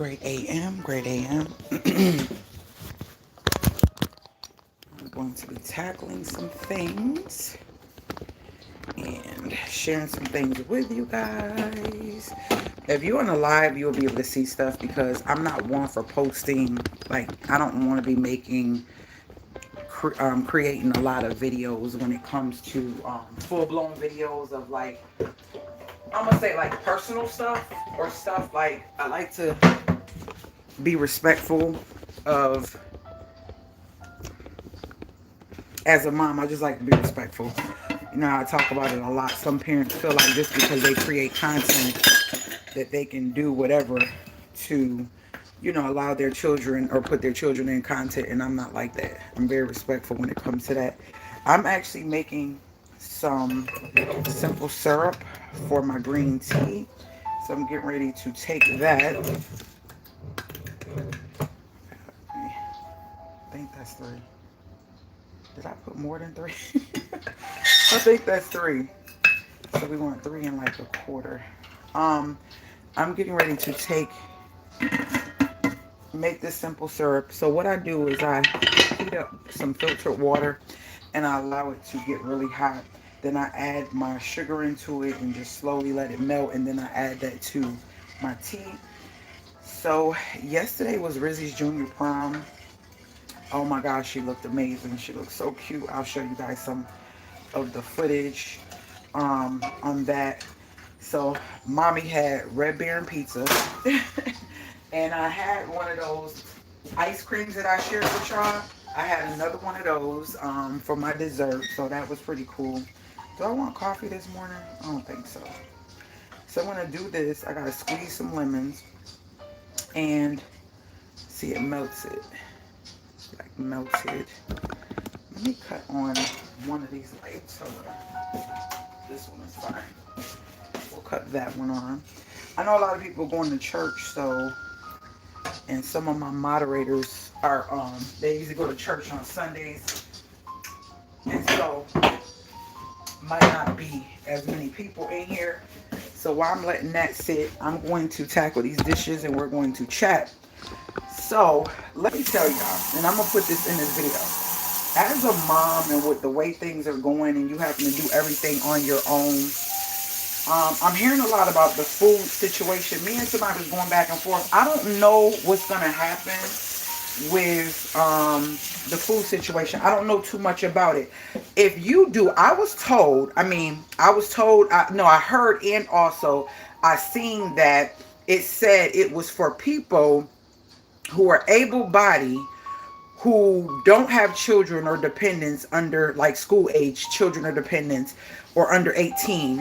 Great AM, great AM. I'm going to be tackling some things and sharing some things with you guys. If you're on a live, you'll be able to see stuff because I'm not one for posting. Like, I don't want to be creating a lot of videos when it comes to full-blown videos of like, I'm gonna say like personal stuff or stuff like I like to be respectful of. As a mom, I just like to be respectful. You know, I talk about it a lot. Some parents feel like just because they create content that they can do whatever to, you know, allow their children or put their children in content. And I'm not like that. I'm very respectful when it comes to that. I'm actually making some simple syrup for my green tea. So I'm getting ready to take that. I think that's 3. Did I put more than 3? I think that's 3. So we want 3 and like a quarter. I'm getting ready to make this simple syrup. So what I do is I heat up some filtered water and I allow it to get really hot. Then I add my sugar into it and just slowly let it melt. And then I add that to my tea. So yesterday was Rizzy's junior prom. Oh my gosh, she looked amazing. She looked so cute. I'll show you guys some of the footage on that. So mommy had Red Baron pizza and I had one of those ice creams that I shared with y'all. I had another one of those for my dessert, so that was pretty cool. Do I want coffee this morning? I don't think so. So I'm gonna do this. I gotta squeeze some lemons and see, it melts it. Like melted. Let me cut on one of these lights. Hold on. This one is fine. We'll cut that one on. I know a lot of people going to church, so, and some of my moderators are, they usually go to church on Sundays, and so might not be as many people in here. So while I'm letting that sit, I'm going to tackle these dishes and we're going to chat. So let me tell y'all, and I'm gonna put this in this video. As a mom and with the way things are going and you having to do everything on your own, I'm hearing a lot about the food situation. Me and somebody was going back and forth. I don't know what's going to happen with the food situation. I don't know too much about it. If you do, I was told, no, I heard and also I seen that it said it was for people who are able-bodied, who don't have children or dependents under like school age children or dependents or under 18.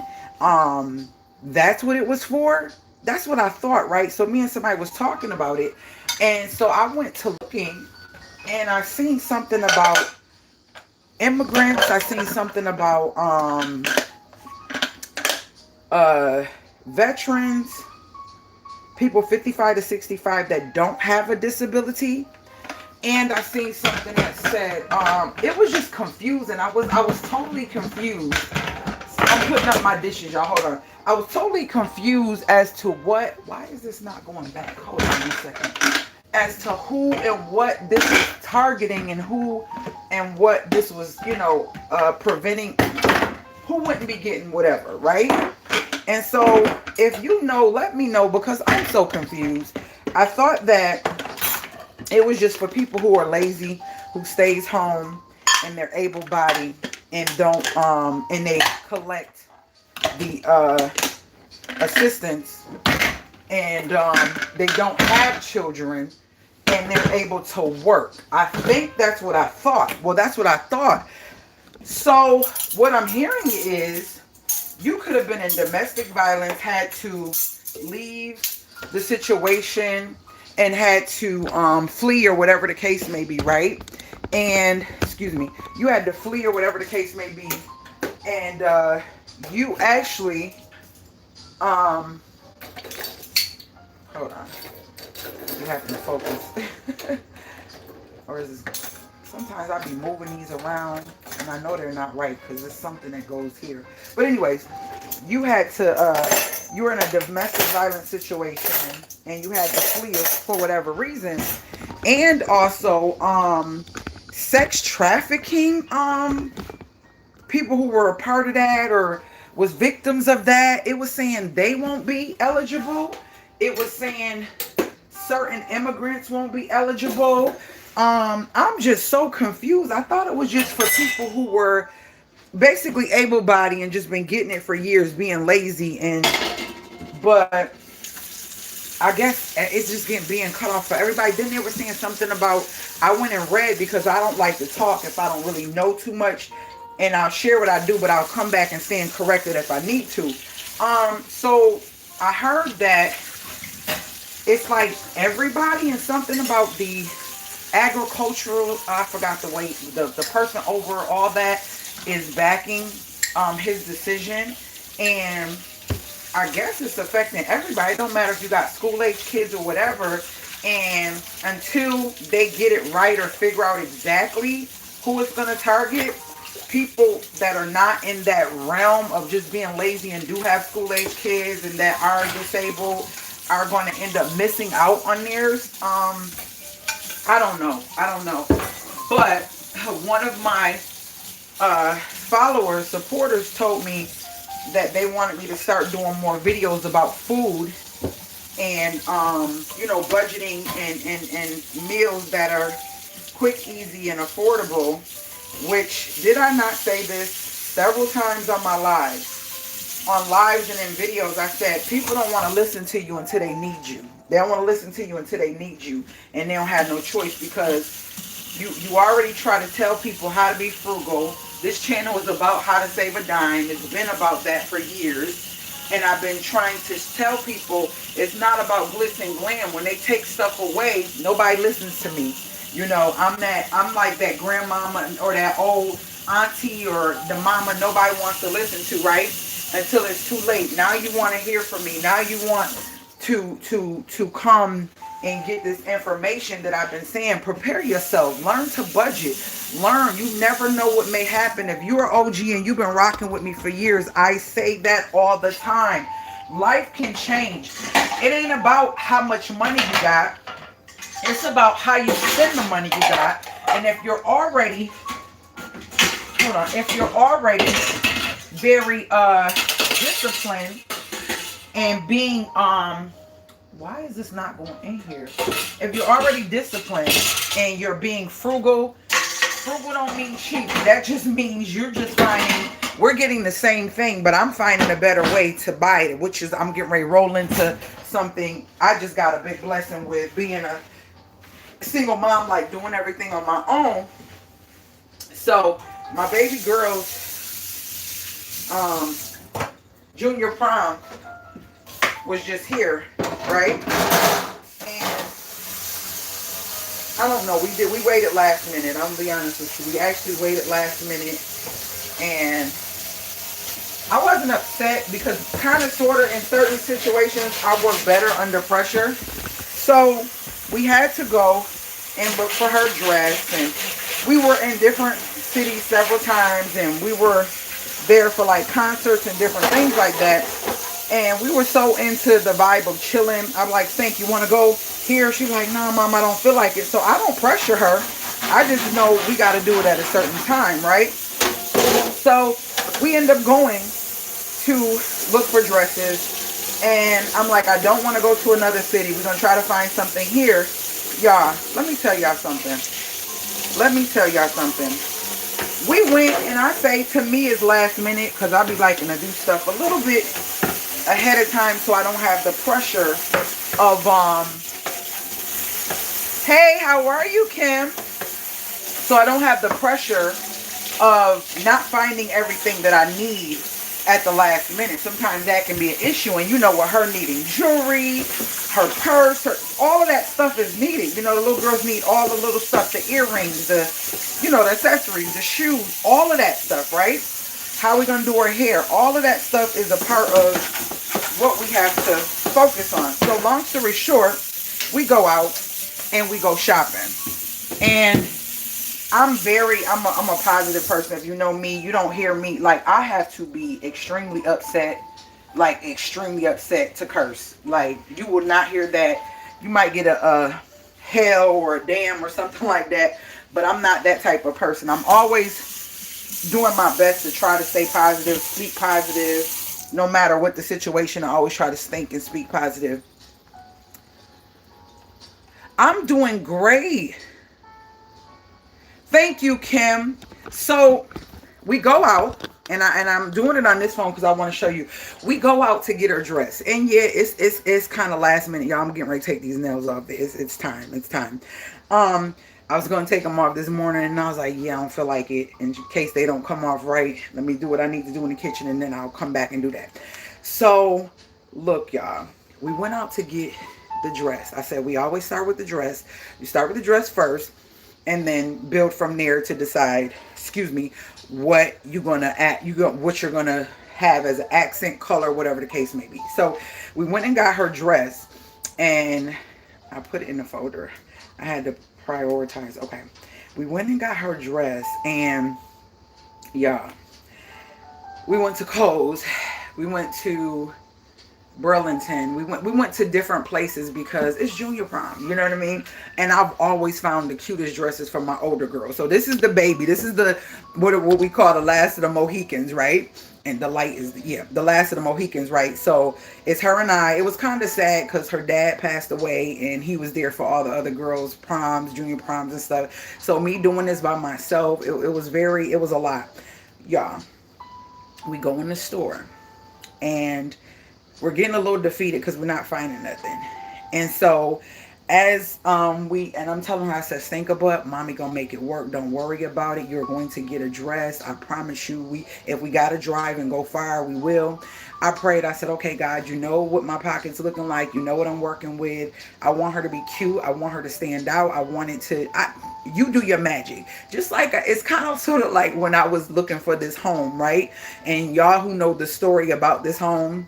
That's what it was for. That's what I thought, right? So me and somebody was talking about it, and so I went to looking and I seen something about immigrants. I seen something about veterans, people 55 to 65 that don't have a disability. And I seen something that said, it was just confusing. I was totally confused. I'm putting up my dishes, y'all. Hold on. I was totally confused as to why is this not going back? Hold on a second. As to who and what this was targeting and who and what this was, preventing, who wouldn't be getting whatever, right? And so if you know, let me know because I'm so confused. I thought that it was just for people who are lazy, who stays home, and they're able-bodied, and don't, and they collect the assistance, and they don't have children, and they're able to work. I think that's what I thought. Well, that's what I thought. So what I'm hearing is you could have been in domestic violence, had to leave the situation, and had to flee or whatever the case may be, right? And, excuse me, you had to flee or whatever the case may be. And you actually, hold on. You have to focus. Or is this, sometimes I be moving these around and I know they're not right because it's something that goes here. But anyways, you had to you were in a domestic violence situation and you had to flee for whatever reason, and also sex trafficking, people who were a part of that or was victims of that, it was saying they won't be eligible. It was saying certain immigrants won't be eligible. I'm just so confused. I thought it was just for people who were basically able-bodied and just been getting it for years, being lazy. And but I guess it's just getting being cut off for everybody. Then they were saying something about, I went and read, because I don't like to talk if I don't really know too much, and I'll share what I do, but I'll come back and stand corrected if I need to. So I heard that it's like everybody, and something about the agricultural, I forgot the weight, the person over all that is backing his decision. And I guess it's affecting everybody. It don't matter if you got school-age kids or whatever. And until they get it right or figure out exactly who it's going to target, people that are not in that realm of just being lazy and do have school-age kids and that are disabled are going to end up missing out on theirs. I don't know. But one of my followers, supporters, told me that they wanted me to start doing more videos about food and you know, budgeting and meals that are quick, easy, and affordable. Which, did I not say this several times on my lives? On lives and in videos, I said people don't want to listen to you until they need you. They don't want to listen to you until they need you, and they don't have no choice, because you already try to tell people how to be frugal. This channel is about how to save a dime. It's been about that for years. And I've been trying to tell people it's not about glitz and glam. When they take stuff away, nobody listens to me. You know, I'm like that grandmama or that old auntie or the mama nobody wants to listen to, right? Until it's too late. Now you want to hear from me. Now you want to come and get this information that I've been saying. Prepare yourself. Learn to budget. Learn. You never know what may happen. If you're OG and you've been rocking with me for years, I say that all the time. Life can change. It ain't about how much money you got. It's about how you spend the money you got. And if you're already, if you're already very disciplined and being why is this not going in here? If you're already disciplined and you're being frugal don't mean cheap. That just means you're just finding, we're getting the same thing, but I'm finding a better way to buy it, which is I'm getting ready to roll into something. I just got a big blessing with being a single mom, like doing everything on my own. So my baby girl's junior prom was just here, right? And I don't know, we waited last minute. I'm gonna be honest with you. We actually waited last minute, and I wasn't upset, because kind of sort of in certain situations I work better under pressure. So we had to go and look for her dress, and we were in different cities several times, and we were there for like concerts and different things like that. And we were so into the vibe of chilling. I'm like, Think, you want to go here? She's like, no, Mom, I don't feel like it. So I don't pressure her. I just know we got to do it at a certain time, right? So we end up going to look for dresses. And I'm like, I don't want to go to another city. We're going to try to find something here. Y'all, let me tell y'all something. We went, and I say to me it's last minute, because I be liking to do stuff a little bit ahead of time so I don't have the pressure of, hey, how are you, Kim? So I don't have the pressure of not finding everything that I need at the last minute. Sometimes that can be an issue, and you know, with her needing jewelry, her purse, all of that stuff is needed. You know, the little girls need all the little stuff, the earrings, the accessories, the shoes, all of that stuff, right? How are we going to do her hair? All of that stuff is a part of what we have to focus on. So long story short, we go out and we go shopping. And I'm a positive person. If you know me, you don't hear me. Like, I have to be extremely upset like extremely upset to curse. Like you will not hear that. You might get a hell or a damn or something like that, but I'm not that type of person. I'm always doing my best to try to stay positive, speak positive, no matter what the situation. I always try to think and speak positive. I'm doing great. Thank you, Kim. So we go out, and I'm doing it on this phone because I want to show you. We go out to get her dressed, and yeah, it's kind of last minute, y'all. I'm getting ready to take these nails off. It's time. It's time. I was gonna take them off this morning, and I was like, yeah, I don't feel like it. In case they don't come off right, let me do what I need to do in the kitchen, and then I'll come back and do that. So look, y'all. We went out to get the dress. I said we always start with the dress. You start with the dress first, and then build from there to decide, excuse me, what you're gonna add, what you're gonna have as an accent color, whatever the case may be. So we went and got her dress, and I put it in the folder. I had to prioritize. Okay, we went and got her dress, and yeah, we went to Kohl's, we went to Burlington. We went to different places because it's junior prom, you know what I mean? And I've always found the cutest dresses for my older girl. So this is the baby. This is the what we call the last of the Mohicans, right? And the light is the last of the Mohicans, right? So it's her and I. It was kind of sad because her dad passed away and he was there for all the other girls' proms, junior proms and stuff. So me doing this by myself, it was a lot. Y'all, we go in the store and we're getting a little defeated because we're not finding nothing. And so as I'm telling her, I said, think about, mommy gonna make it work. Don't worry about it. You're going to get a dress. I promise you, if we gotta drive and go far, we will. I prayed. I said, okay, God, you know what my pocket's looking like. You know what I'm working with. I want her to be cute. I want her to stand out. I want it to, you do your magic. Just like, it's kind of sort of like when I was looking for this home, right? And y'all who know the story about this home,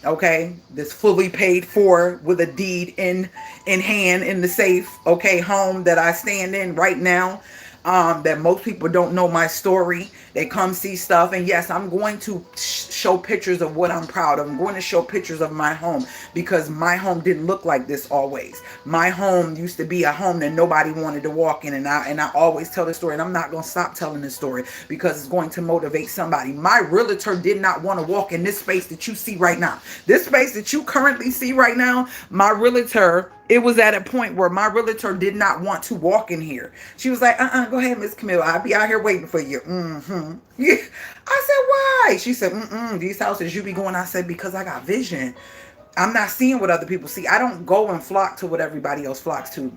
okay, this fully paid for with a deed in hand in the safe, okay, home that I stand in right now, that most people don't know my story. They come see stuff, and yes, I'm going to show pictures of what I'm proud of. I'm going to show pictures of my home because my home didn't look like this always. My home used to be a home that nobody wanted to walk in, and I always tell the story, and I'm not going to stop telling this story because it's going to motivate somebody. My realtor did not want to walk in this space that you see right now. This space that you currently see right now, my realtor, it was at a point where my realtor did not want to walk in here. She was like, go ahead, Miss Camille. I'll be out here waiting for you. Yeah. I said, why? She said, these houses you be going. I said, because I got vision. I'm not seeing what other people see. I don't go and flock to what everybody else flocks to.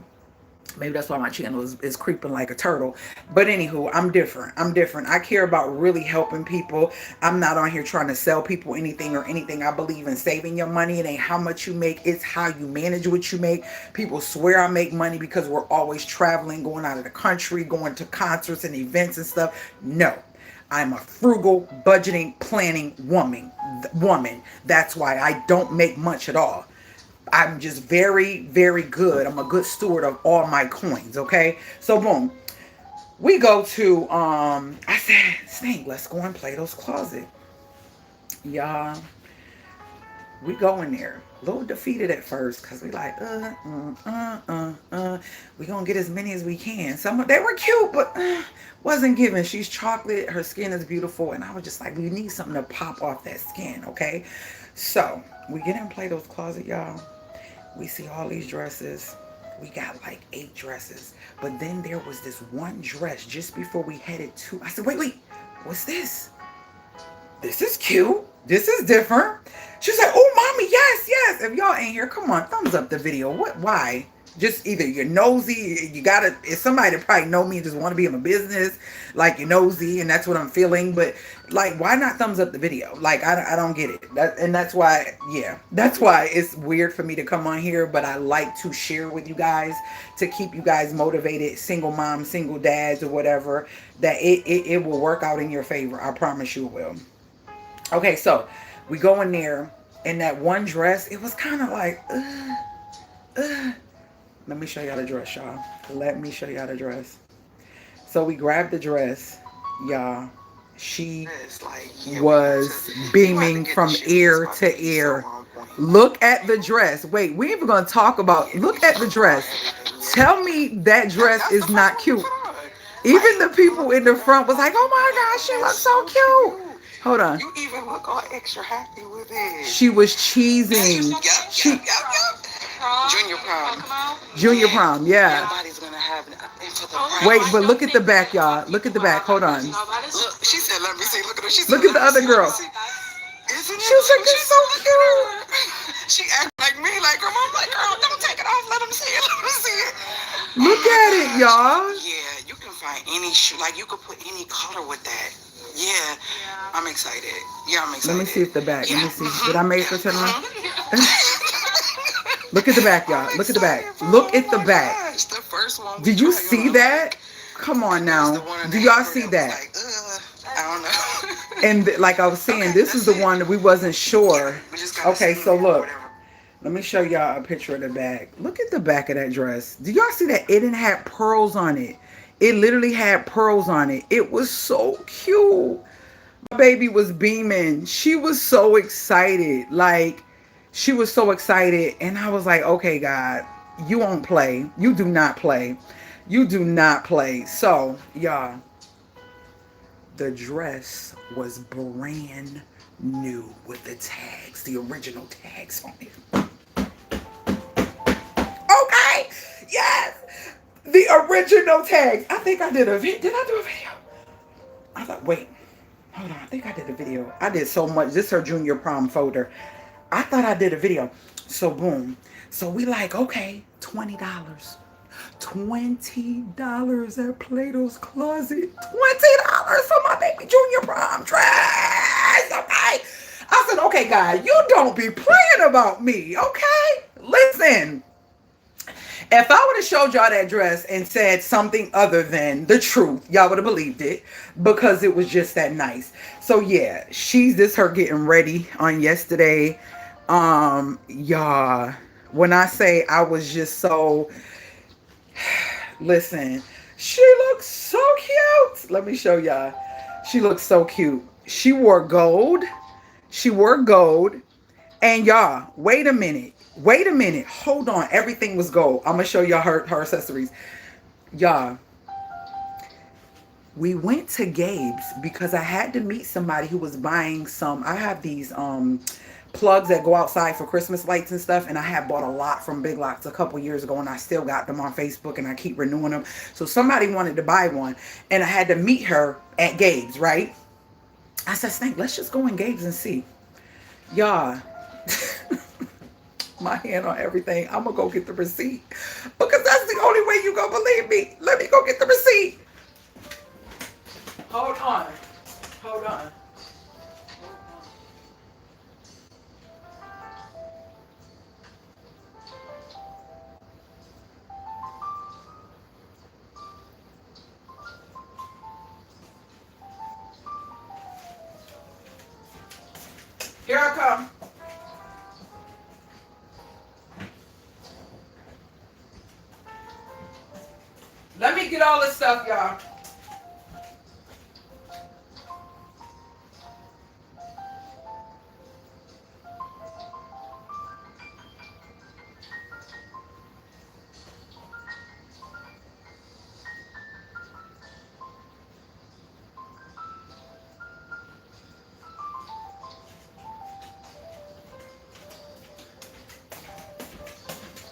Maybe that's why my channel is creeping like a turtle. But anywho, I'm different. I'm different. I care about really helping people. I'm not on here trying to sell people anything or anything. I believe in saving your money. It ain't how much you make. It's how you manage what you make. People swear I make money because we're always traveling, going out of the country, going to concerts and events and stuff. No. I'm a frugal, budgeting, planning woman. That's why I don't make much at all. I'm just very, very good. I'm a good steward of all my coins, okay? So boom. We go to I said, Snake, let's go in Plato's closet. Y'all, we go in there. A little defeated at first because we like, we gonna get as many as we can. Some of they were cute, but wasn't giving. She's chocolate, her skin is beautiful, and I was just like, we need something to pop off that skin, okay? So we get in Plato's closet, y'all. We see all these dresses. We got like 8 dresses. But then there was this one dress just before we headed to, I said, wait, what's this? This is cute. This is different. She said, oh, mommy, yes. If y'all ain't here, come on, thumbs up the video. What? Why? Just either you're nosy, you gotta, it's somebody that probably know me and just want to be in my business, like you're nosy, and that's what I'm feeling. But like, why not thumbs up the video? Like, I don't get it. And that's why, yeah, that's why it's weird for me to come on here. But I like to share with you guys to keep you guys motivated, single moms, single dads, or whatever, that it will work out in your favor. I promise you it will. Okay, so we go in there, and that one dress, it was kind of like, let me show y'all the dress, y'all. Let me show y'all the dress. So we grabbed the dress, y'all, She was beaming from ear to ear. Look at the dress. Wait, we even gonna talk about, look at the dress. Tell me that dress is not cute. Even the people in the front was like, oh my gosh, she looks so cute. Hold on. You even look all extra happy with it. She was cheesing. Junior prom. Junior prom, yeah. Everybody's gonna have wait, but look at the back, y'all. Look at the back. Hold on. Look, she said, let me see. Look at her. She said, look at the other girl. Isn't she was like, it's so cute. She acted like me, like her mom, like, girl, don't take it off. Let them see it. Let them see it. Look at it, y'all. Yeah, you can find any shoe. Like, you could put any color with that. Yeah, I'm excited. Yeah, I'm excited. Let me see if the back. Let me see. Did I make her turn around? Look at the back, y'all. Look at the back. Look at the back. The first one. Did you see that? Come on now. Do y'all see that? I don't know. And like I was saying, this is the one that we wasn't sure. Okay, so look. Let me show y'all a picture of the back. Look at the back of that dress. Do y'all see that? It didn't have pearls on it. It literally had pearls on it. It was so cute. My baby was beaming. She was so excited. Like, she was so excited. And I was like, okay, God, you won't play. You do not play. You do not play. So, y'all, the dress was brand new with the tags, the original tags on it. Okay, yes, the original tags. I think I did a video. Did I do a video? I thought, wait, hold on. I think I did a video. I did so much. This is her junior prom folder. I thought I did a video. So boom. So we like, okay, $20. $20 at Plato's Closet. $20 for my baby junior prom dress. Okay. I said, okay, God, you don't be playing about me. Okay. Listen. If I would have showed y'all that dress and said something other than the truth, y'all would have believed it because it was just that nice. So yeah, this her getting ready on yesterday. Y'all, when I say I was just so, listen, she looks so cute. Let me show y'all. She looks so cute. She wore gold. She wore gold. And y'all, wait a minute. Wait a minute. Hold on. Everything was gold. I'm going to show y'all her accessories. Y'all, we went to Gabe's because I had to meet somebody who was buying some. I have these plugs that go outside for Christmas lights and stuff. And I had bought a lot from Big Lots a couple years ago. And I still got them on Facebook. And I keep renewing them. So somebody wanted to buy one. And I had to meet her at Gabe's, right? I said, Snake, let's just go in Gabe's and see. Y'all. My hand on everything. I'm gonna go get the receipt because that's the only way you gonna believe me. Let me go get the receipt. Hold on. Hold on. Here I come. Let me get all this stuff, y'all.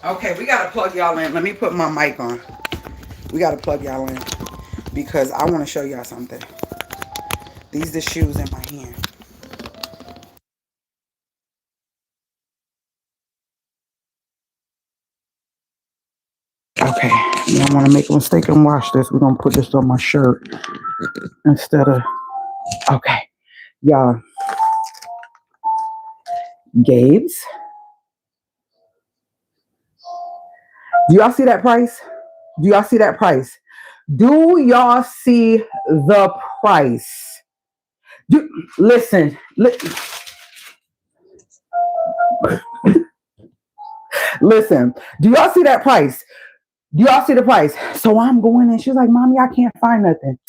Okay, we gotta plug y'all in. Let me put my mic on. We gotta plug y'all in because I want to show y'all something. These are the shoes in my hand. Okay, you don't want to make a mistake and wash this. We're gonna put this on my shirt instead of. Okay, y'all. Gabe's. Do y'all see that price? Do y'all see that price? Do y'all see the price? Listen. Listen. Do y'all see that price? Do y'all see the price? So I'm going in. She's like, Mommy, I can't find nothing.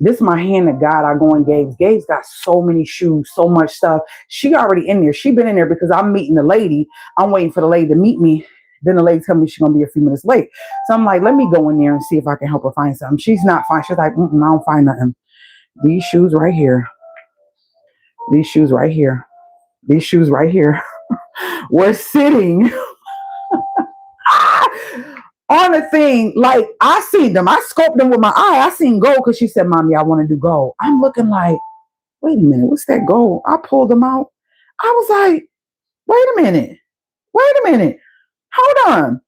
This is my hand to God. I go in Gabe's. Gabe's got so many shoes, so much stuff. She already in there. She been in there because I'm meeting the lady. I'm waiting for the lady to meet me. Then the lady tell me she's going to be a few minutes late. So I'm like, let me go in there and see if I can help her find something. She's not fine. She's like, I don't find nothing. These shoes right here. These shoes right here. These shoes right here were sitting on a thing. Like, I seen them. I scoped them with my eye. I seen gold because she said, Mommy, I want to do gold. I'm looking like, wait a minute. What's that gold? I pulled them out. I was like, wait a minute. Wait a minute. Hold on.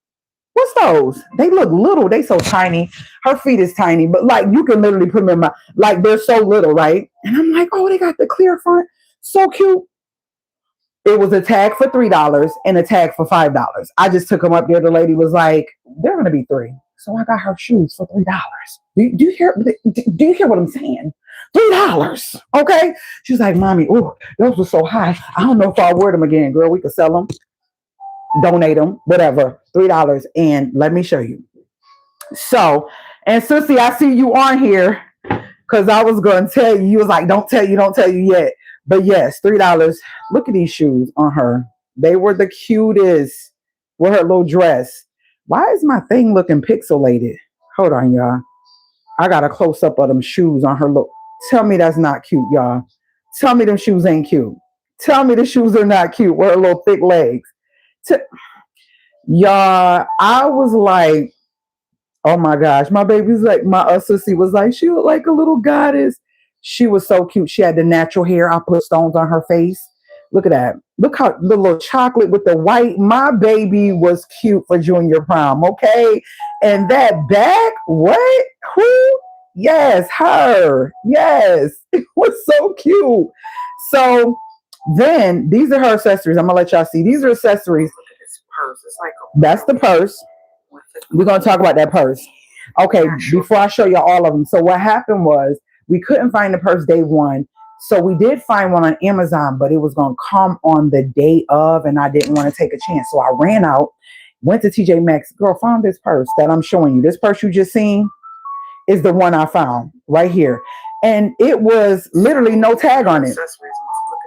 What's those? They look little. They so tiny. Her feet is tiny, but like you can literally put them in my, like they're so little, right? And I'm like, oh, they got the clear front. So cute. It was a tag for $3 and a tag for $5. I just took them up there. The lady was like, they're going to be $3. So I got her shoes for $3. Do you hear what I'm saying? $3. Okay. She's like, Mommy, oh, those were so high. I don't know if I'll wear them again, girl. We could sell them, donate them, whatever. $3. And let me show you. So, and Sissy, I see you on here because I was going to tell you. You was like, don't tell you yet. But yes, $3. Look at these shoes on her. They were the cutest with her little dress. Why is my thing looking pixelated? Hold on, y'all. I got a close up of them shoes on her. Look, tell me that's not cute, y'all. Tell me them shoes ain't cute. Tell me the shoes are not cute with her little thick legs. Y'all, I was like, oh my gosh, my baby's like, my sissy was like, she looked like a little goddess. She was so cute. She had the natural hair. I put stones on her face. Look at that. Look how the little chocolate with the white. My baby was cute for junior prom. Okay. And that bag, what? Who? Yes, her. Yes. It was so cute. So then these are her accessories. I'm going to let y'all see. These are accessories. This purse. It's like that's the purse. We're going to talk about that purse. Okay. Before I show y'all all of them. So what happened was, we couldn't find the purse day one. So we did find one on Amazon, but it was going to come on the day of, and I didn't want to take a chance. So I ran out, went to TJ Maxx. Girl, found this purse that I'm showing you. This purse you just seen is the one I found right here. And it was literally no tag on it. Look at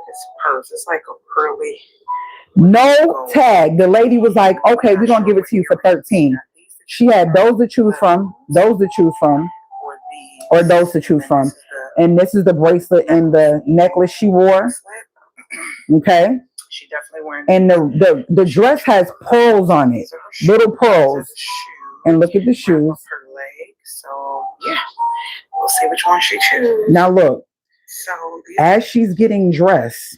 this purse. It's like a pearly. No tag. The lady was like, okay, we're going to give it to you for $13. She had those to choose from, or those to choose from. And this is the bracelet and the necklace she wore. Okay. She definitely wearing. And the dress has pearls on it, little pearls. And look at the shoes. Her leg. So yeah, we'll see which one she chooses. Now look. So as she's getting dressed,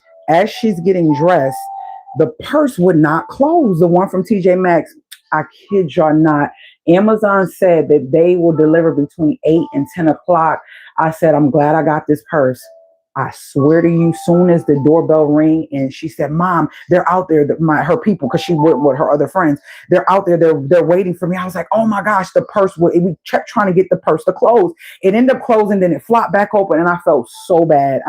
the purse would not close. The one from TJ Maxx. I kid y'all not. Amazon said that they will deliver between 8 and 10 o'clock. I said, I'm glad I got this purse. I swear to you, soon as the doorbell rang and she said, Mom, they're out there, her people, because she went with her other friends. They're out there. They're waiting for me. I was like, oh my gosh, the purse. We kept trying to get the purse to close. It ended up closing. Then it flopped back open. And I felt so bad.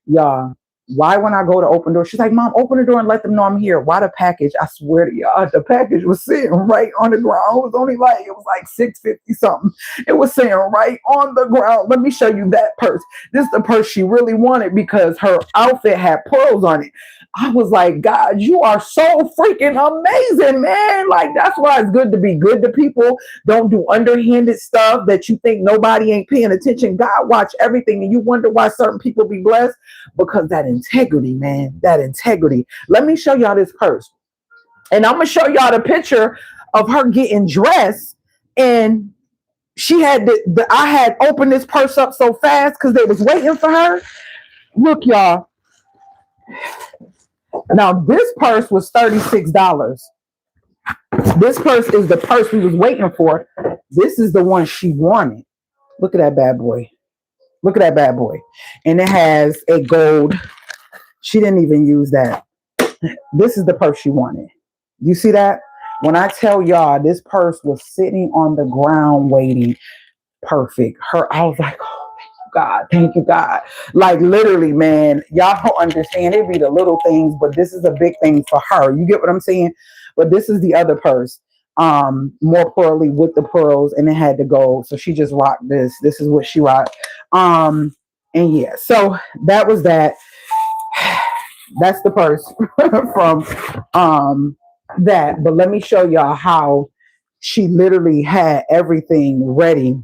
Y'all. Why when I go to open door, she's like, Mom, open the door and let them know I'm here. Why the package? I swear to y'all, the package was sitting right on the ground. It was like $6.50 something. It was sitting right on the ground. Let me show you that purse. This is the purse she really wanted because her outfit had pearls on it. I was like, God, you are so freaking amazing, man. Like, that's why it's good to be good to people. Don't do underhanded stuff that you think nobody ain't paying attention. God watch everything. And you wonder why certain people be blessed because that integrity, man, that integrity. Let me show y'all this purse. And I'm going to show y'all the picture of her getting dressed. And she had I had opened this purse up so fast because they was waiting for her. Look, y'all. Now, this purse was $36. This purse is the purse we was waiting for. This is the one she wanted. Look at that bad boy. Look at that bad boy. And it has a gold. She didn't even use that. This is the purse she wanted. You see that? When I tell y'all, this purse was sitting on the ground waiting. Perfect. I was like, oh, God, thank you, God. Like, literally, man, y'all don't understand. It be the little things, but this is a big thing for her. You get what I'm saying? But this is the other purse. more pearly with the pearls, and it had the gold. So she just rocked this. This is what she rocked. And yeah, so that was that. That's the purse from that. But let me show y'all how she literally had everything ready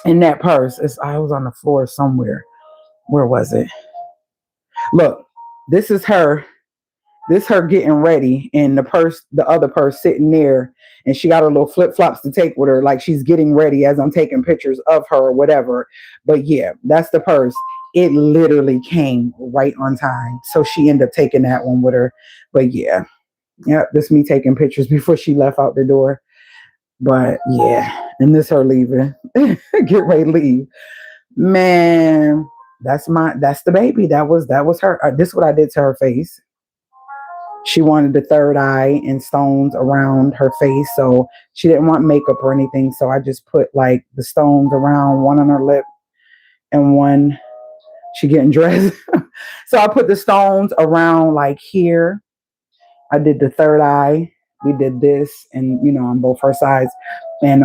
in that purse. I was on the floor somewhere. Where was it? Look, this is her. This her getting ready, and the other purse sitting there, and she got her little flip flops to take with her, like she's getting ready as I'm taking pictures of her or whatever. But yeah, that's the purse. It literally came right on time, so she ended up taking that one with her. But yeah, this me taking pictures before she left out the door. But yeah, and this her leaving, get ready to leave. Man, that's the baby. That was her. This is what I did to her face. She wanted the third eye and stones around her face, so she didn't want makeup or anything. So I just put like the stones around, one on her lip and one. She getting dressed, so I put the stones around like here. I did the third eye. We did this, and on both her sides. And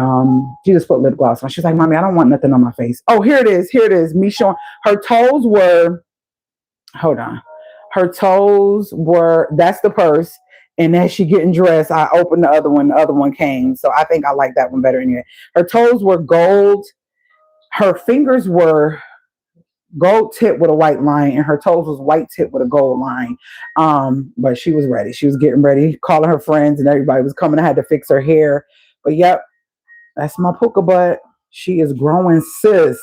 she just put lip gloss on. She's like, "Mommy, I don't want nothing on my face." Oh, here it is. Here it is. Me showing her toes were. Hold on. Her toes were. That's the purse. And as she getting dressed, I opened the other one. The other one came. So I think I like that one better anyway. Her toes were gold. Her fingers were gold tip with a white line, and her toes was white tip with a gold line. But she was ready. She was getting ready, calling her friends, and everybody was coming. I had to fix her hair. But yep, that's my puka butt. She is growing, sis.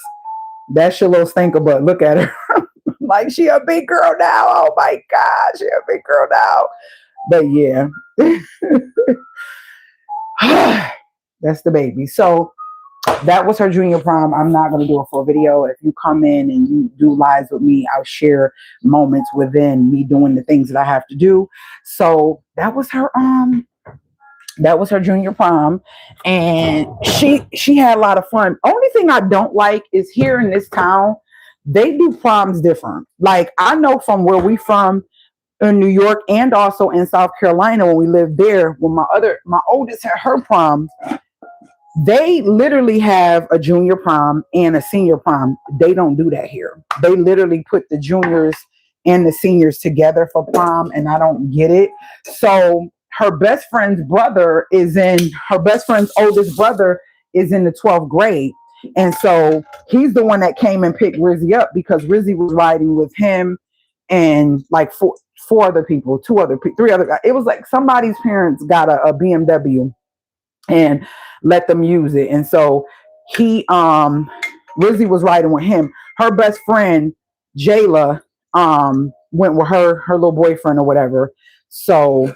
That's your little stinker butt. Look at her. Like she a big girl now. Oh my God, she a big girl now. But yeah. That's the baby. So that was her junior prom. I'm not going to do a full video. If you come in and you do lives with me, I'll share moments within me doing the things that I have to do. So that was her junior prom, and she had a lot of fun. Only thing I don't like is here in this town, they do proms different. Like I know from where we from in New York and also in South Carolina when we lived there, when my oldest had her prom, they literally have a junior prom and a senior prom. They don't do that here. They literally put the juniors and the seniors together for prom, and I don't get it. So her best friend's oldest brother is in the 12th grade. And so he's the one that came and picked Rizzy up because Rizzy was riding with him and like four other people, three other guys. It was like somebody's parents got a BMW and let them use it. And so Rizzy was riding with him. Her best friend, Jayla, went with her little boyfriend or whatever. So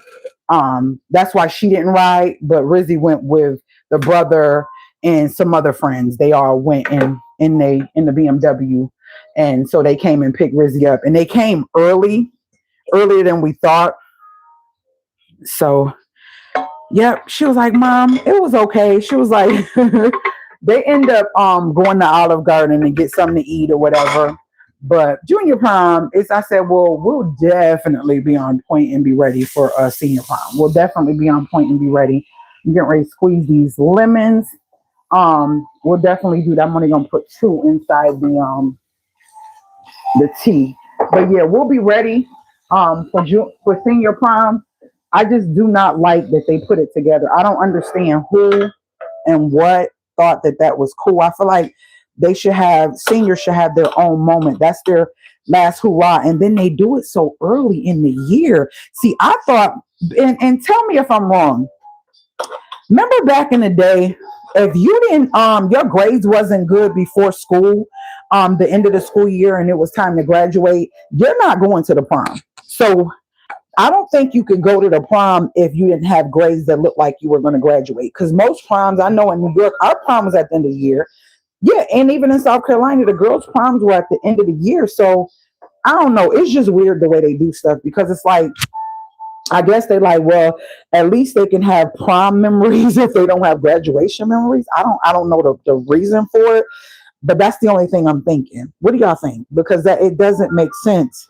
that's why she didn't ride, but Rizzy went with the brother and some other friends. They all went in the BMW. And so they came and picked Rizzy up, and they came earlier than we thought. So yep, she was like, "Mom, it was okay." She was like, they end up going to Olive Garden and get something to eat or whatever. But junior prom I said, well, we'll definitely be on point and be ready for a senior prom. We'll definitely be on point and be ready. I'm getting ready to squeeze these lemons. We'll definitely do that. I'm only gonna put 2 inside the tea. But yeah, we'll be ready for senior prom. I just do not like that they put it together. I don't understand who and what thought that was cool. I feel like seniors should have their own moment. That's their last hoorah. And then they do it so early in the year. See, I thought, and tell me if I'm wrong. Remember back in the day, if you didn't, your grades wasn't good before school, the end of the school year, and it was time to graduate, you're not going to the prom. So I don't think you could go to the prom if you didn't have grades that looked like you were going to graduate. Because most proms, I know in New York, our prom was at the end of the year. Yeah, and even in South Carolina, the girls' proms were at the end of the year. So I don't know. It's just weird the way they do stuff, because it's like, I guess they like, well, at least they can have prom memories if they don't have graduation memories. I don't know the reason for it, but that's the only thing I'm thinking. What do y'all think? Because it doesn't make sense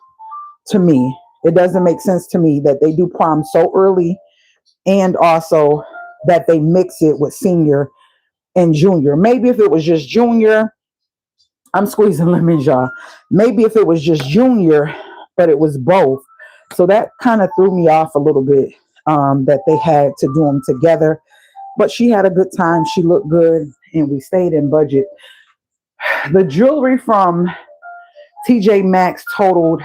to me. It doesn't make sense to me that they do prom so early, and also that they mix it with senior and junior. Maybe if it was just junior, I'm squeezing lemons, y'all. Maybe if it was just junior, but it was both. So that kind of threw me off a little bit, that they had to do them together. But she had a good time. She looked good, and we stayed in budget. The jewelry from TJ Maxx totaled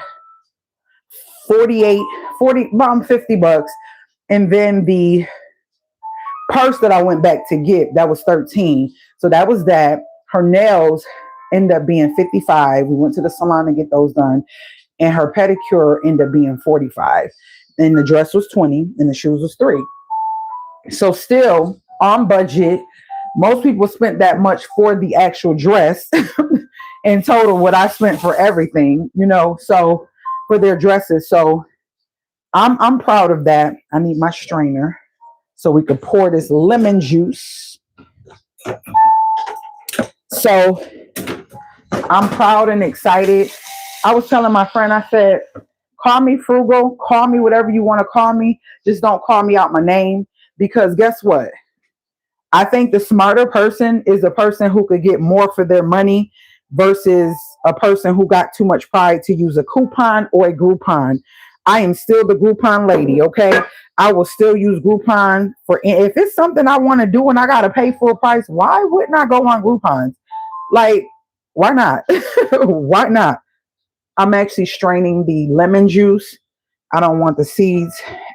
48, 40, about $50. And then the purse that I went back to get, that was 13. So that was that. Her nails ended up being 55. We went to the salon to get those done. And her pedicure ended up being 45. And the dress was 20 and the shoes was 3. So still on budget. Most people spent that much for the actual dress. In total, what I spent for everything, so for their dresses. So I'm proud of that. I need my strainer so we could pour this lemon juice. So I'm proud and excited. I was telling my friend, I said, call me frugal, call me whatever you want to call me. Just don't call me out my name, because guess what? I think the smarter person is a person who could get more for their money versus a person who got too much pride to use a coupon or a Groupon. I am still the Groupon lady, okay? I will still use Groupon for, if it's something I want to do and I got to pay full price, why wouldn't I go on Groupons? Like, why not? Why not? I'm actually straining the lemon juice. I don't want the seeds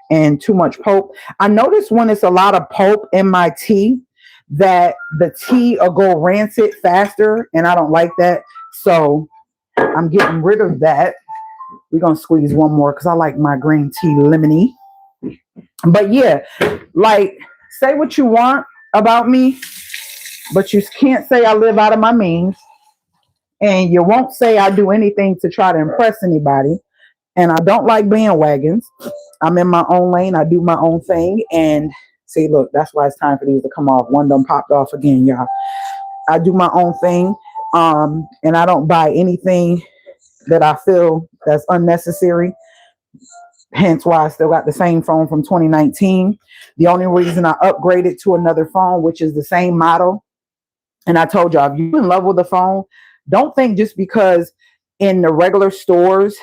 and too much pulp. I notice when it's a lot of pulp in my tea that the tea will go rancid faster, and I don't like that. So I'm getting rid of that. We're going to squeeze one more because I like my green tea lemony. But yeah, like, say what you want about me, but you can't say I live out of my means. And you won't say I do anything to try to impress anybody. And I don't like bandwagons. I'm in my own lane. I do my own thing. And see, look, that's why it's time for these to come off. One done popped off again, y'all. I do my own thing. And I don't buy anything that I feel that's unnecessary. Hence why I still got the same phone from 2019. The only reason I upgraded to another phone, which is the same model. And I told y'all, if you're in love with the phone, don't think just because in the regular stores,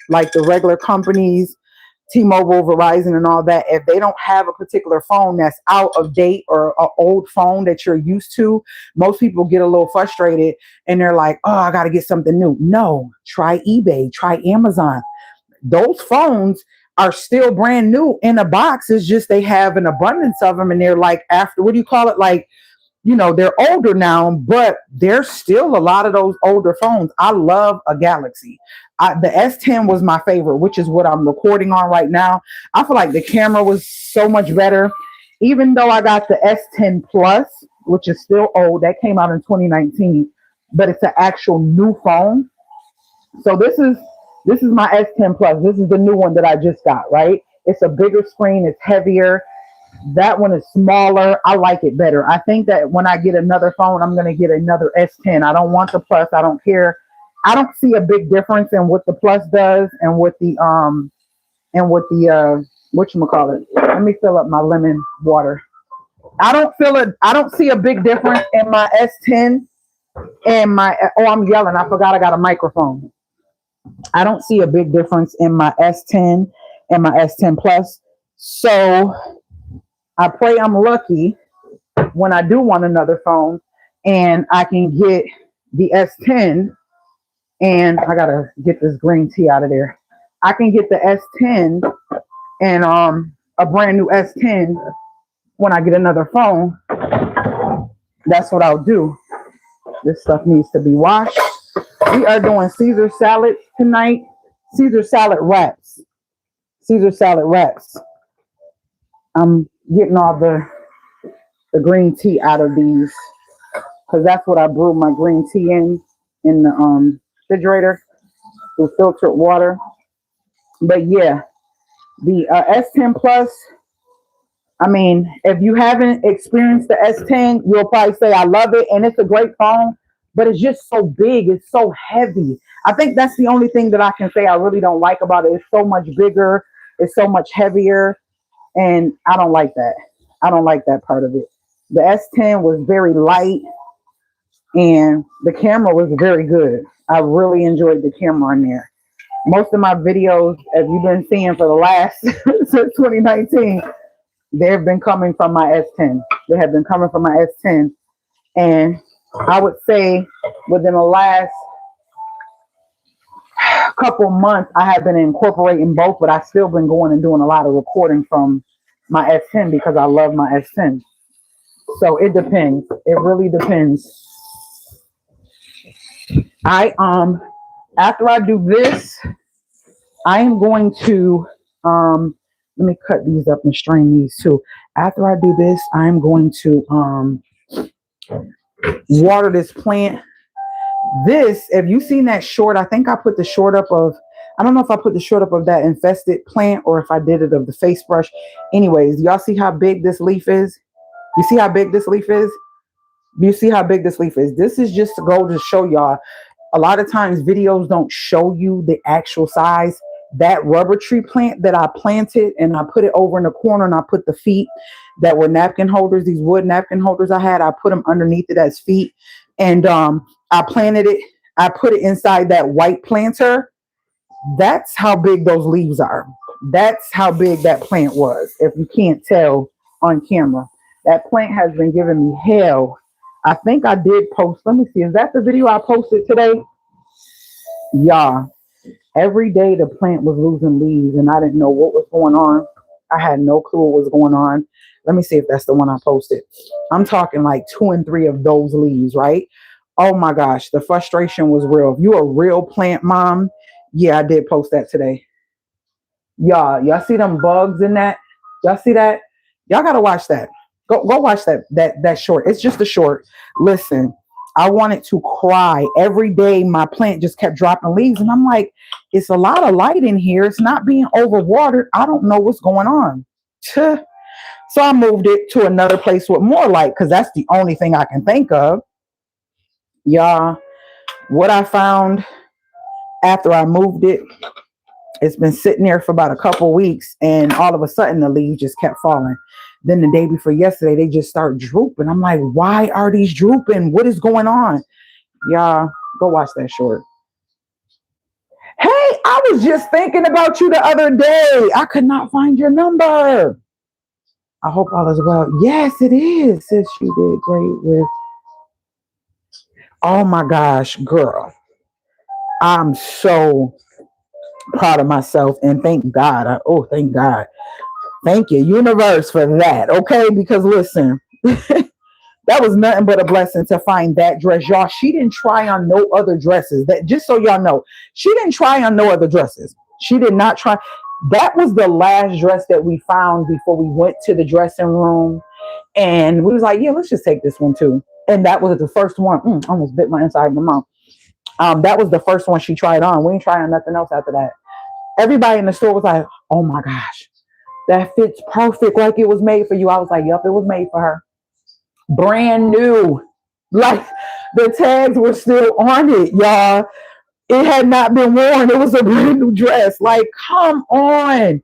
like the regular companies, T-Mobile, Verizon, and all that, if they don't have a particular phone that's out of date or an old phone that you're used to, most people get a little frustrated and they're like, oh, I got to get something new. No, try eBay, try Amazon. Those phones are still brand new in a box. It's just they have an abundance of them and they're like, after, what do you call it? Like, they're older now, but there's still a lot of those older phones. I love a Galaxy. The S10 was my favorite, which is what I'm recording on right now. I feel like the camera was so much better, even though I got the S10 Plus, which is still old. That came out in 2019, but it's an actual new phone. So this is my S10 Plus. This is the new one that I just got, right? It's a bigger screen. It's heavier. That one is smaller. I like it better. I think that when I get another phone, I'm going to get another S10. I don't want the Plus. I don't care. I don't see a big difference in what the Plus does and what the whatchamacallit. Let me fill up my lemon water. I don't see a big difference in my S10 and I'm yelling. I forgot I got a microphone. I don't see a big difference in my S10 and my S10 Plus. So I pray I'm lucky when I do want another phone and I can get the S10, and I gotta get this green tea out of there. I can get the S10 and a brand new S10 when I get another phone. That's what I'll do. This stuff needs to be washed. We are doing Caesar salad tonight. Caesar salad wraps. Caesar salad wraps. I'm getting all the green tea out of these because that's what I brew my green tea in the refrigerator with filtered water. But yeah, the S10 Plus, I mean, if you haven't experienced the S10, you'll probably say I love it and it's a great phone, but it's just so big. It's so heavy. I think that's the only thing that I can say I really don't like about it. It's so much bigger. It's so much heavier. And I don't like that. I don't like that part of it. The S10 was very light and the camera was very good. I really enjoyed the camera in there. Most of my videos, as you've been seeing for the last since 2019, they have been coming from my S10. They have been coming from my S10. And I would say within the last couple months, I have been incorporating both, but I've still been going and doing a lot of recording from my S10 because I love my S10. So it depends. It really depends. After I do this, I am going to let me cut these up and strain these too. After I do this, I'm going to water this plant. This, if you've seen that short, I think I put the short up of, I don't know if I put the short up of that infested plant or if I did it of the face brush. Anyways, y'all see how big this leaf is? You see how big this leaf is? You see how big this leaf is? This is just to go to show y'all. A lot of times videos don't show you the actual size. That rubber tree plant that I planted and I put it over in the corner and I put the feet that were napkin holders, these wood napkin holders I had, I put them underneath it as feet. And I planted it. I put it inside that white planter. That's how big those leaves are. That's how big that plant was. If you can't tell on camera, that plant has been giving me hell. I think I did post. Let me see. Is that the video I posted today? Yeah. Every day the plant was losing leaves and I didn't know what was going on. I had no clue what was going on. Let me see if that's the one I posted. I'm talking like 2 and 3 of those leaves, right? Oh my gosh, the frustration was real. If you a real plant mom, yeah, I did post that today. Y'all see them bugs in that? Y'all see that? Y'all gotta watch that. Go watch that short. It's just a short. Listen, I wanted to cry. Every day my plant just kept dropping leaves. And I'm like, it's a lot of light in here. It's not being overwatered. I don't know what's going on. So I moved it to another place with more light because that's the only thing I can think of. Y'all, what I found after I moved it, it's been sitting there for about a couple weeks and all of a sudden the leaves just kept falling. Then the day before yesterday, they just start drooping. I'm like, why are these drooping? What is going on? Y'all, go watch that short. Hey, I was just thinking about you the other day. I could not find your number. I hope all is well. Yes, it is. Sis, you did great with. Oh my gosh, girl. I'm so proud of myself and thank God. Thank God. Thank you, universe, for that. Okay, because listen, that was nothing but a blessing to find that dress. Y'all, she didn't try on no other dresses. That, just so y'all know, she didn't try on no other dresses. She did not try. That was the last dress that we found before we went to the dressing room. And we was like, yeah, let's just take this one too. And that was the first one. Almost bit my inside of my mouth. That was the first one she tried on. We didn't try on nothing else after that. Everybody in the store was like, oh my gosh, that fits perfect like it was made for you. I was like, yep, it was made for her. Brand new. Like the tags were still on it, y'all. It had not been worn. It was a brand new dress. Like, come on.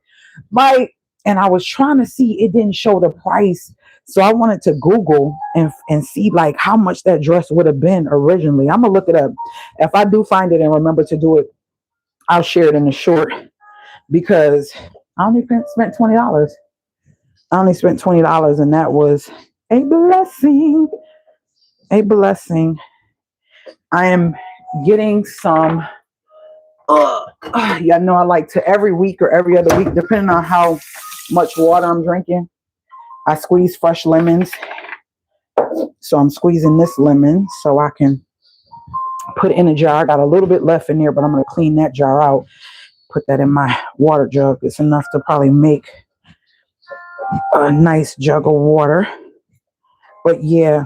Like, and I was trying to see, it didn't show the price. So I wanted to Google and see like how much that dress would have been originally. I'm gonna look it up. If I do find it and remember to do it, I'll share it in the short because I only spent $20. I only spent $20 and that was a blessing. A blessing. I am getting some. Y'all know I like to every week or every other week, depending on how much water I'm drinking, I squeeze fresh lemons. So I'm squeezing this lemon so I can put it in a jar. I got a little bit left in there, but I'm going to clean that jar out. Put that in my water jug. It's enough to probably make a nice jug of water. But yeah,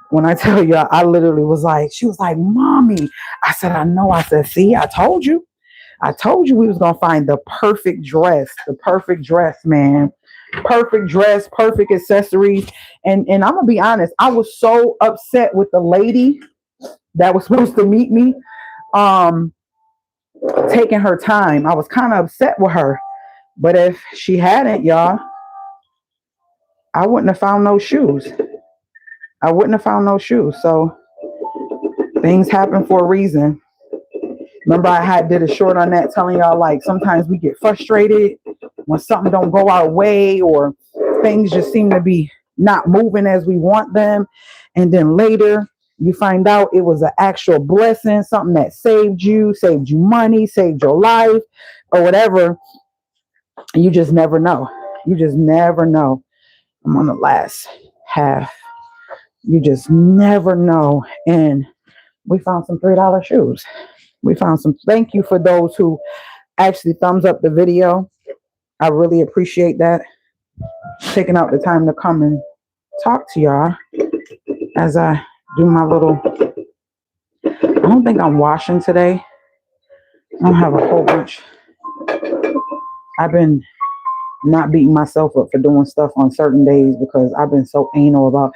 when I tell you, I literally was like, she was like, mommy. I said, I know. I said, see, I told you. I told you we was going to find the perfect dress. The perfect dress, man. Perfect dress, perfect accessories. And I'm going to be honest. I was so upset with the lady that was supposed to meet me. Taking her time. I was kind of upset with her. But if she hadn't, y'all, I wouldn't have found those shoes. I wouldn't have found those shoes. So things happen for a reason. Remember, I had did a short on that telling y'all, like, sometimes we get frustrated when something don't go our way, or things just seem to be not moving as we want them. And then later you find out it was an actual blessing, something that saved you money, saved your life, or whatever. And you just never know. You just never know. I'm on the last half. You just never know. And we found some $3 shoes. We found some. Thank you for those who actually thumbs up the video. I really appreciate that. Taking out the time to come and talk to y'all as I do my little. I don't think I'm washing today. I don't have a whole bunch. I've been not beating myself up for doing stuff on certain days because I've been so anal about,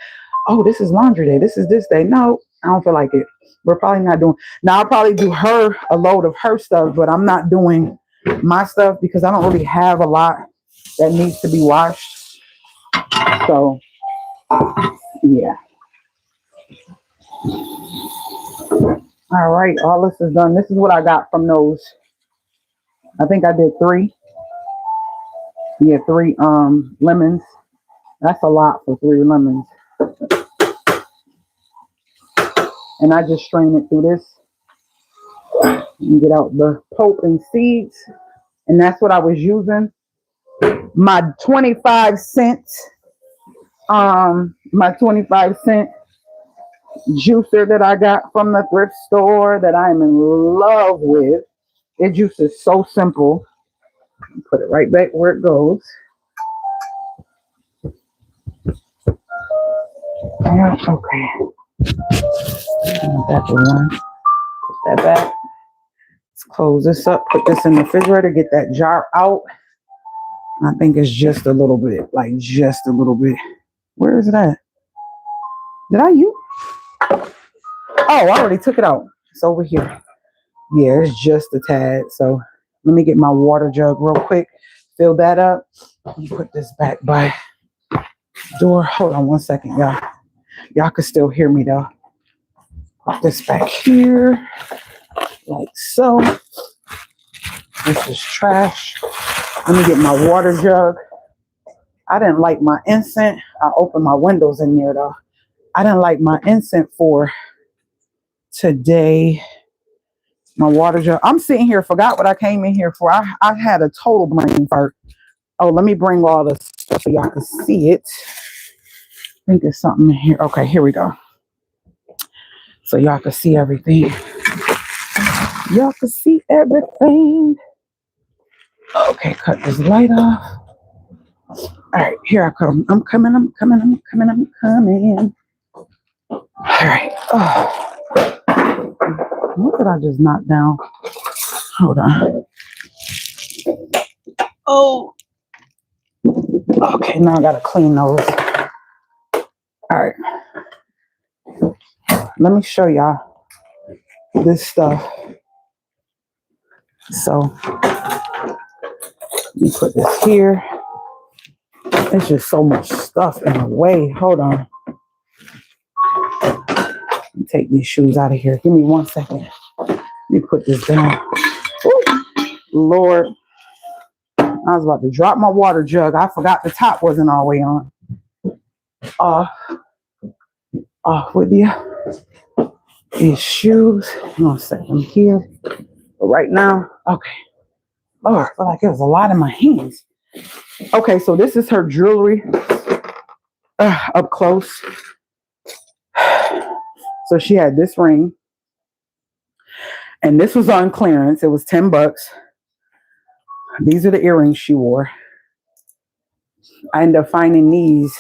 oh, this is laundry day. This is this day. No, I don't feel like it. We're probably not doing. Now I'll probably do her a load of her stuff, but I'm not doing my stuff because I don't really have a lot that needs to be washed. So yeah. All right, all this is done. This is what I got from those. I think I did 3. Yeah, 3 lemons. That's a lot for 3 lemons. And I just strain it through this and get out the pulp and seeds. And that's what I was using. My 25-cent, my 25-cent juicer that I got from the thrift store that I'm in love with. It juices so simple. Put it right back where it goes. Yeah, okay. That's the one. Put that back. Let's close this up. Put this in the refrigerator. Get that jar out. I think it's just a little bit. Like just a little bit. Where is it at? Did I use? Oh, I already took it out. It's over here. Yeah, it's just a tad. So let me get my water jug real quick. Fill that up. Let me put this back by door. Hold on one second, y'all. Y'all can still hear me though. Put this back here. Like so. This is trash. Let me get my water jug. I didn't light my incense. I opened my windows in there though. I didn't light my incense for today. My water jug. I'm sitting here, forgot what I came in here for. I had a total brain fart. Oh, let me bring all this stuff so y'all can see it. I think there's something in here. Okay, here we go. So y'all can see everything. Y'all can see everything. Okay, cut this light off. All right, here I come. I'm coming. All right. Oh. What did I just knock down? Hold on. Oh. Okay, now I gotta clean those. All right. Let me show y'all this stuff. So let me put this here. There's just so much stuff in the way. Hold on. Let me take these shoes out of here. Give me 1 second. Let me put this down. Ooh, Lord. I was about to drop my water jug. I forgot the top wasn't all the way on. With these shoes. I'm gonna set them here. But right now, okay. Lord, I feel like it was a lot in my hands. Okay, so this is her jewelry up close. So she had this ring. And this was on clearance. It was $10. These are the earrings she wore. I ended up finding these,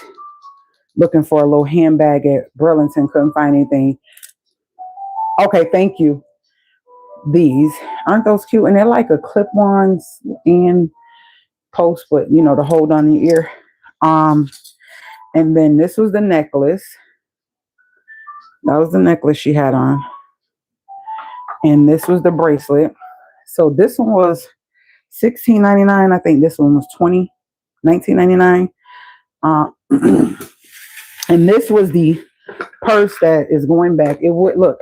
looking for a little handbag at Burlington. Couldn't find anything. Okay, thank you. These, aren't those cute? And they're like a clip-ons and post, but you know, to hold on the ear. And then this was the necklace. That was the necklace she had on. And this was the bracelet. So this one was $16.99. I think this one was $19.99. And this was the purse that is going back. It would look,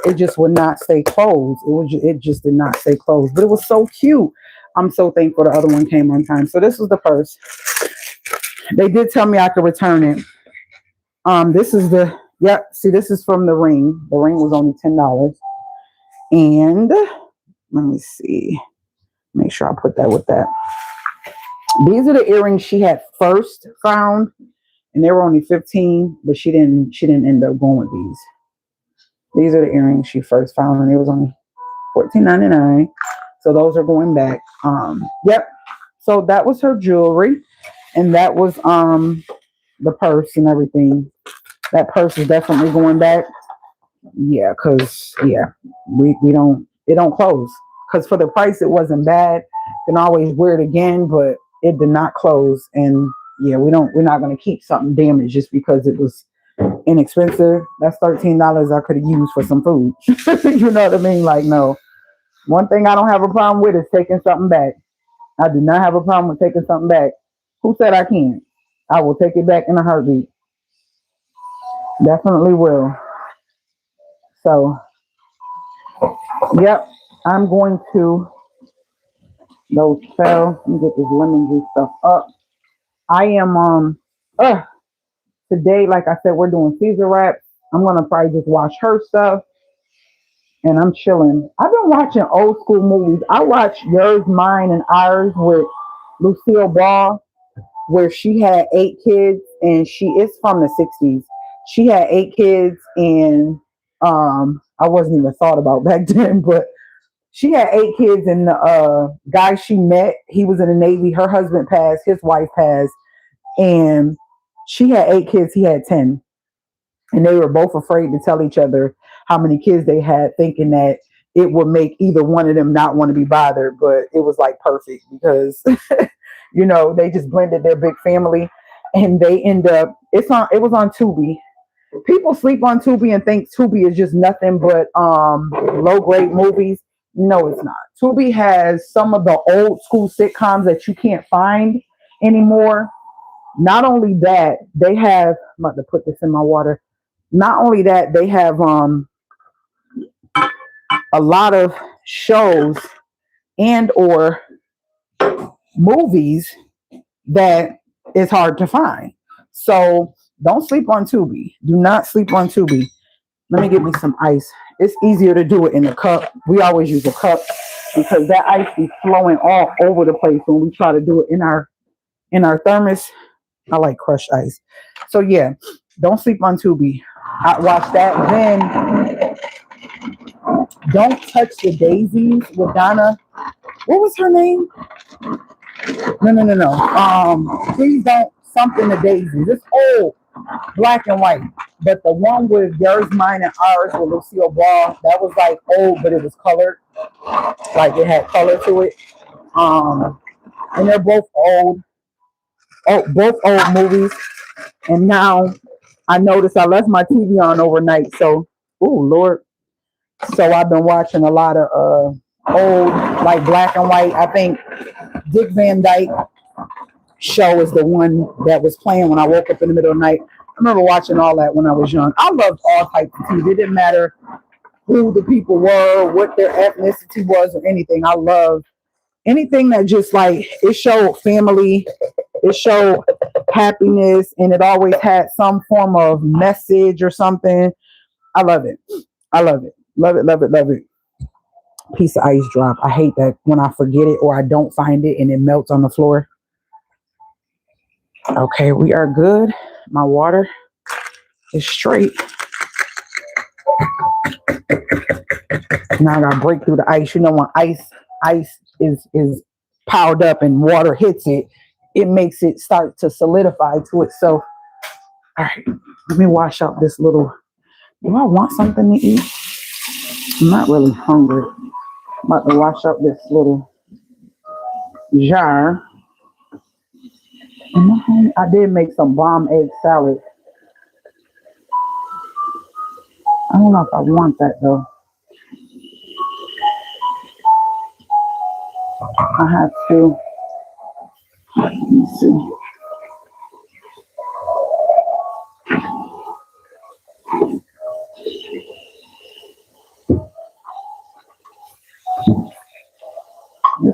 it just would not stay closed. It just did not stay closed. But it was so cute. I'm so thankful the other one came on time. So this was the purse. They did tell me I could return it. This is the see, this is from the ring. The ring was only $10. And let me see. Make sure I put that with that. These are the earrings she had first found, and they were only 15, but she didn't end up going with these. These are the earrings she first found, and it was only $14.99. So those are going back. Yep. So that was her jewelry, and that was the purse and everything. That purse is definitely going back. Yeah, cause we don't, it don't close. Cause for the price it wasn't bad. You can always wear it again, but it did not close. And yeah, we're not gonna keep something damaged just because it was inexpensive. That's $13 I could have used for some food. You know what I mean? Like, no. One thing I don't have a problem with is taking something back. I do not have a problem with taking something back. Who said I can't? I will take it back in a heartbeat. Definitely will. So, yep, I'm going to, those fell. Let me get this lemon juice stuff up. I am, today, like I said, we're doing Caesar wraps. I'm going to probably just wash her stuff, and I'm chilling. I've been watching old school movies. I watched Yours, Mine, and Ours with Lucille Ball, where she had 8 kids, and she is from the 60s. She had 8 kids, and I wasn't even thought about back then, but she had 8 kids, and the guy she met, he was in the Navy. Her husband passed, his wife passed, and she had 8 kids, he had 10. And they were both afraid to tell each other how many kids they had, thinking that it would make either one of them not want to be bothered. But it was like perfect because, they just blended their big family, and they end up, it was on Tubi. People sleep on Tubi and think Tubi is just nothing but low grade movies. No, it's not. Tubi has some of the old school sitcoms that you can't find anymore. Not only that, they have, I'm about to put this in my water. Not only that, they have a lot of shows and or movies that is hard to find. So don't sleep on Tubi. Do not sleep on Tubi. Let me get me some ice. It's easier to do it in a cup. We always use a cup because that ice be flowing all over the place when we try to do it in our thermos. I like crushed ice. So yeah, don't sleep on Tubi. I watch that. Then Don't Touch the Daisies with Donna. What was her name? No. Please Don't Something the Daisies. It's old, black and white. But the one with Yours, Mine, and Ours with Lucille Ball, that was like old, but it was colored. Like it had color to it. And they're both old. Both old movies. And now I noticed I left my TV on overnight. So, oh Lord. So I've been watching a lot of old, like black and white. I think Dick Van Dyke Show is the one that was playing when I woke up in the middle of the night. I remember watching all that when I was young. I loved all types of TV. It didn't matter who the people were, what their ethnicity was, or anything. I loved anything that just like it showed family, it showed happiness, and it always had some form of message or something. I love it. I love it. Love it, love it, love it. Piece of ice drop. I hate that when I forget it or I don't find it and it melts on the floor. Okay, we are good. My water is straight. Now I gotta break through the ice. You know, when ice is piled up and water hits it, it makes it start to solidify to it. So, all right, let me wash out this little. Do I want something to eat? I'm not really hungry. I'm about to wash out this little jar. I did make some bomb egg salad. I don't know if I want that though. I have to. Let me see.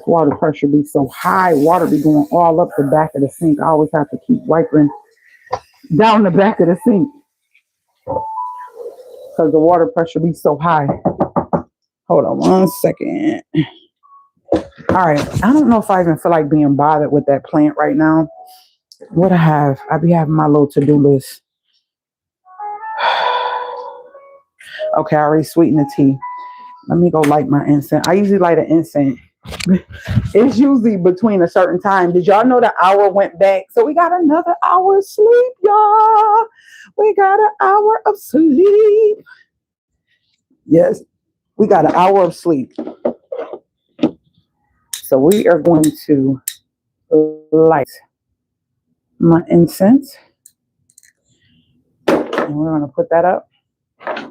water pressure be so high. Water be going all up the back of the sink. I always have to keep wiping down the back of the sink because the water pressure be so high. Hold on 1 second. All right. I don't know if I even feel like being bothered with that plant right now. What I be having my little to-do list. Okay, I already sweetened the tea. Let me go light my incense. I usually light an incense. It's usually between a certain time. Did y'all know the hour went back? So we got another hour of sleep, y'all. We got an hour of sleep. Yes, we got an hour of sleep. So we are going to light my incense. And we're going to put that up.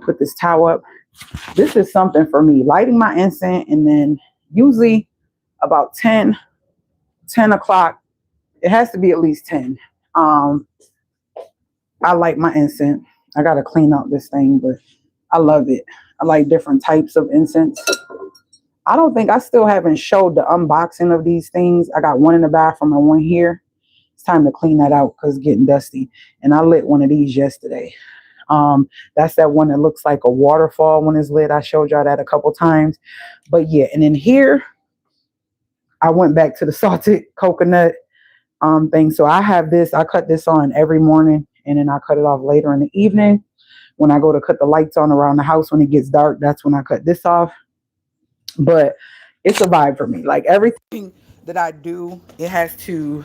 Put this towel up. This is something for me. Lighting my incense, and then usually about 10 o'clock. It has to be at least 10. I light my incense. I got to clean out this thing, but I love it. I like different types of incense. I don't think I still haven't showed the unboxing of these things. I got one in the bathroom and one here. It's time to clean that out because it's getting dusty. And I lit one of these yesterday. That's that one that looks like a waterfall when it's lit. I showed y'all that a couple times. But yeah, and then here, I went back to the salted coconut thing. So I have this. I cut this on every morning, and then I cut it off later in the evening. When I go to cut the lights on around the house when it gets dark, that's when I cut this off. But it's a vibe for me. Like everything that I do, it has to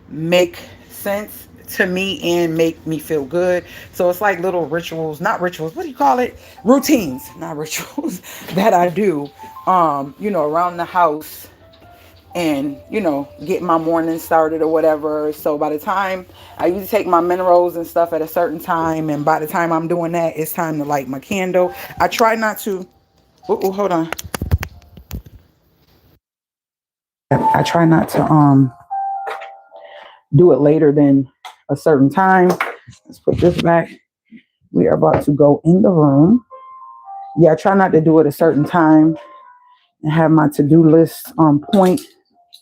make sense to me and make me feel good. So it's like little rituals, not rituals, what do you call it? Routines, not rituals that I do, around the house and, get my morning started or whatever. So by the time I usually take my minerals and stuff at a certain time, and by the time I'm doing that, it's time to light my candle. I try not to, hold on. I try not to do it later than a certain time. Let's put this back. We are about to go in the room. Yeah, I try not to do it a certain time and have my to-do list on point.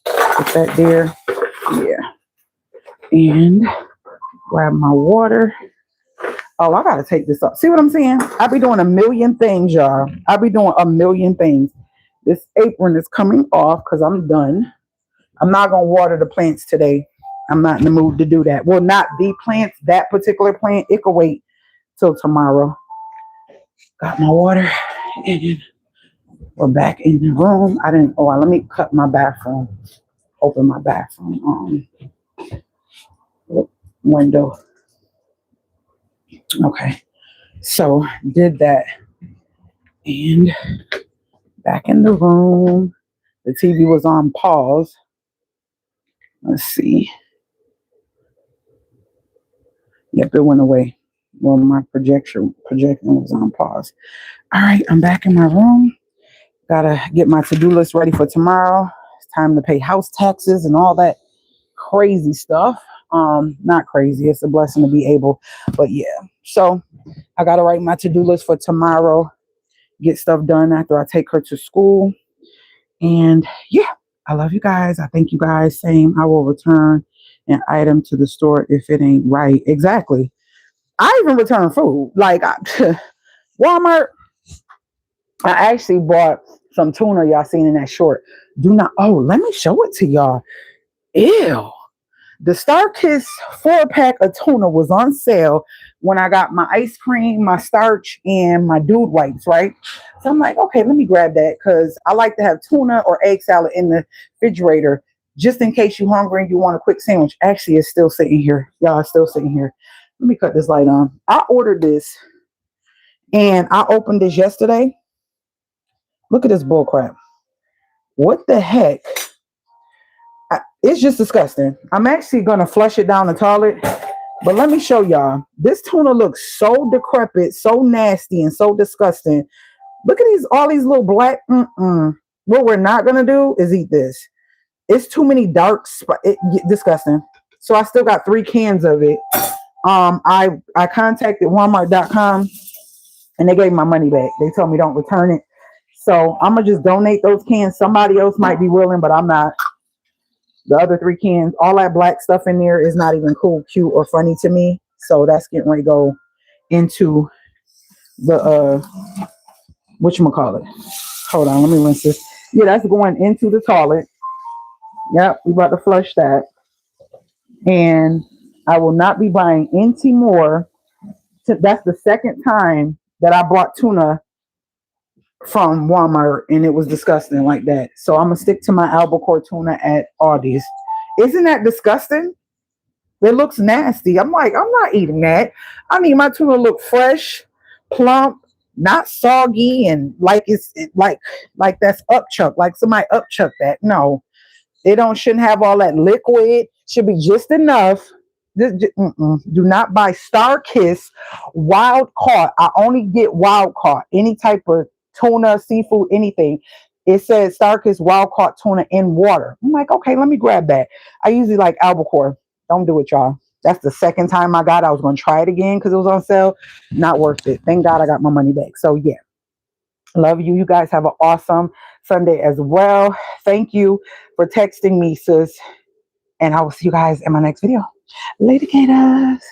Put that there. Yeah. And grab my water. Oh, I gotta take this up. See what I'm saying? I be doing a million things, y'all. I be doing a million things. This apron is coming off because I'm done. I'm not gonna water the plants today. I'm not in the mood to do that. Well, not the plants, that particular plant. It could wait till tomorrow. Got my water, and we're back in the room. Let me cut my bathroom. Open my bathroom window. Okay, so did that, and back in the room. The TV was on pause. Let's see. Yep, it went away. Well, my projection was on pause. All right, I'm back in my room. Gotta get my to-do list ready for tomorrow. It's time to pay house taxes and all that crazy stuff. Not crazy. It's a blessing to be able, but yeah. So I gotta write my to-do list for tomorrow. Get stuff done after I take her to school. And yeah, I love you guys. I thank you guys. Same. I will return an item to the store if it ain't right. Exactly. I even return food. Like Walmart. I actually bought some tuna y'all seen in that short. Let me show it to y'all. Ew. The StarKist 4-pack of tuna was on sale when I got my ice cream, my starch, and my dude wipes, right? So I'm like, okay, let me grab that because I like to have tuna or egg salad in the refrigerator just in case you're hungry and you want a quick sandwich. Actually, it's still sitting here. Y'all, it's still sitting here. Let me cut this light on. I ordered this and I opened this yesterday. Look at this bull crap. What the heck? It's just disgusting. I'm actually going to flush it down the toilet. But let me show y'all. This tuna looks so decrepit, so nasty, and so disgusting. Look at all these little black. What we're not going to do is eat this. It's too many dark spots. Disgusting. So I still got 3 cans of it. I contacted Walmart.com and they gave my money back. They told me don't return it. So I'm gonna just donate those cans. Somebody else might be willing, but I'm not. The other 3 cans, all that black stuff in there is not even cool, cute, or funny to me. So that's getting ready to go into the whatchamacallit. Hold on, let me rinse this. Yeah, that's going into the toilet. Yep, we about to flush that. And I will not be buying any more. That's the second time that I bought tuna from Walmart and it was disgusting like that. So I'm gonna stick to my albacore tuna at Aldi's. Isn't that disgusting? It looks nasty. I'm like, I'm not eating that. I need my tuna to look fresh, plump, not soggy, and like like that's upchuck, like somebody upchuck that. No, it don't shouldn't have all that liquid. Should be just enough. Do not buy Star Kiss wild caught. I only get wild caught. Any type of tuna, seafood, anything. It says Star Kiss wild caught tuna in water. I'm like, okay, let me grab that. I usually like albacore. Don't do it, y'all. That's the second time I got it. I was going to try it again because it was on sale. Not worth it. Thank God I got my money back. So yeah, love you. You guys have an awesome Sunday as well. Thank you for texting me, sis. And I will see you guys in my next video. Later, Gators.